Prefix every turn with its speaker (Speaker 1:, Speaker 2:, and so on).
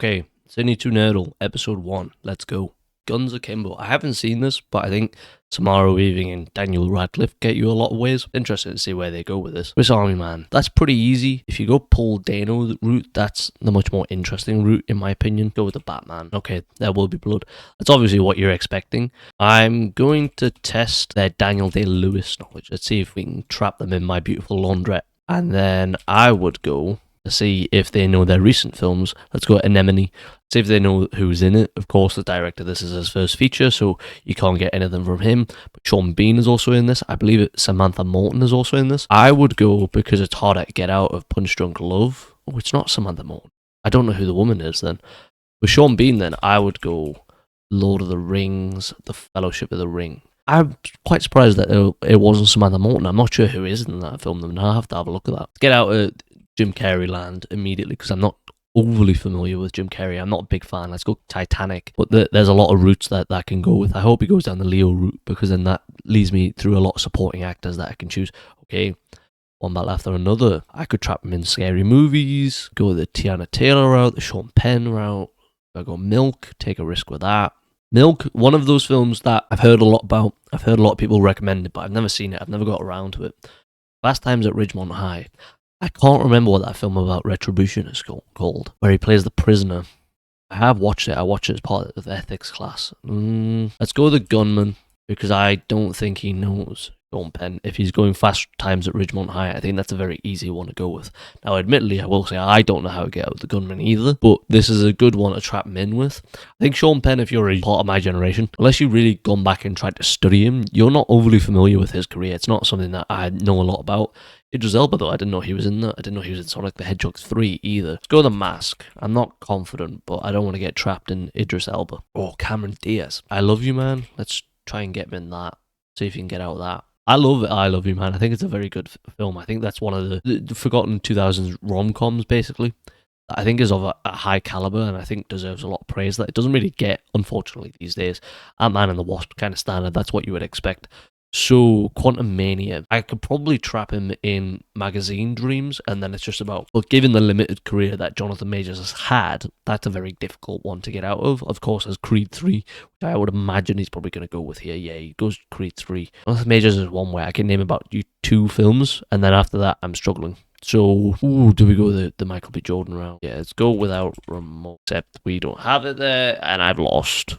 Speaker 1: Okay, Sydney to Nerdle, episode 1. Let's go. Guns Akimbo. I haven't seen this, but I think Samara Weaving and Daniel Radcliffe get you a lot of ways. Interested to see where they go with this. Swiss Army Man. That's pretty easy. If you go Paul Dano route, that's the much more interesting route, in my opinion. Go with the Batman. Okay, there will be blood. That's obviously what you're expecting. I'm going to test their Daniel Day-Lewis knowledge. Let's see if we can trap them in My Beautiful Laundrette. And then I would go to see if they know their recent films. Let's go Anemone. See if they know who's in it. Of course, the director, this is his first feature, so you can't get anything from him. But Sean Bean is also in this. I believe Samantha Morton is also in this. I would go, because it's harder to get out of Punch Drunk Love. Oh, it's not Samantha Morton. I don't know who the woman is then. With Sean Bean then, I would go Lord of the Rings, The Fellowship of the Ring. I'm quite surprised that it wasn't Samantha Morton. I'm not sure who is in that film. I'll have to have a look at that. Get out of Jim Carrey land immediately, because I'm not overly familiar with Jim Carrey. I'm not a big fan. Let's go Titanic. But there's a lot of routes that can go with. I hope he goes down the Leo route, because then that leads me through a lot of supporting actors that I can choose. Okay, one battle after another. I could trap him in scary movies, go the Tiana Taylor route, the Sean Penn route. I go Milk, take a risk with that. Milk, one of those films that I've heard a lot about. I've heard a lot of people recommend it, but I've never seen it. I've never got around to it. Last Time's at Ridgemont High. I can't remember what that film about retribution is called, where he plays the prisoner. I have watched it. I watched it as part of ethics class. Let's go with the gunman, because I don't think he knows Sean Penn. If he's going Fast Times at Ridgemont High, I think that's a very easy one to go with. Now, admittedly, I will say I don't know how to get out with the gunman either, but this is a good one to trap him in with. I think Sean Penn, if you're a part of my generation, unless you've really gone back and tried to study him, you're not overly familiar with his career. It's not something that I know a lot about. Idris Elba, though, I didn't know he was in that. I didn't know he was in Sonic the Hedgehog 3 either. Let's go with The Mask. I'm not confident, but I don't want to get trapped in Idris Elba. Or Cameron Diaz. I Love You, Man. Let's try and get him in that. See if you can get out of that. I love it. I Love You, Man. I think it's a very good film. I think that's one of the forgotten 2000s rom-coms, basically. I think is of a high caliber, and I think deserves a lot of praise that it doesn't really get, unfortunately, these days. Ant-Man and the Wasp kind of standard. That's what you would expect. So, Quantum Mania, I could probably trap him in Magazine Dreams, and then it's just about, well, given the limited career that Jonathan Majors has had, that's a very difficult one to get out of. Of course, there's Creed 3, which I would imagine he's probably going to go with here. Yeah, he goes Creed 3. Jonathan Majors is one where I can name about 2 films, and then after that, I'm struggling. So, do we go the Michael B. Jordan route? Yeah, let's go without remote, except we don't have it there, and I've lost.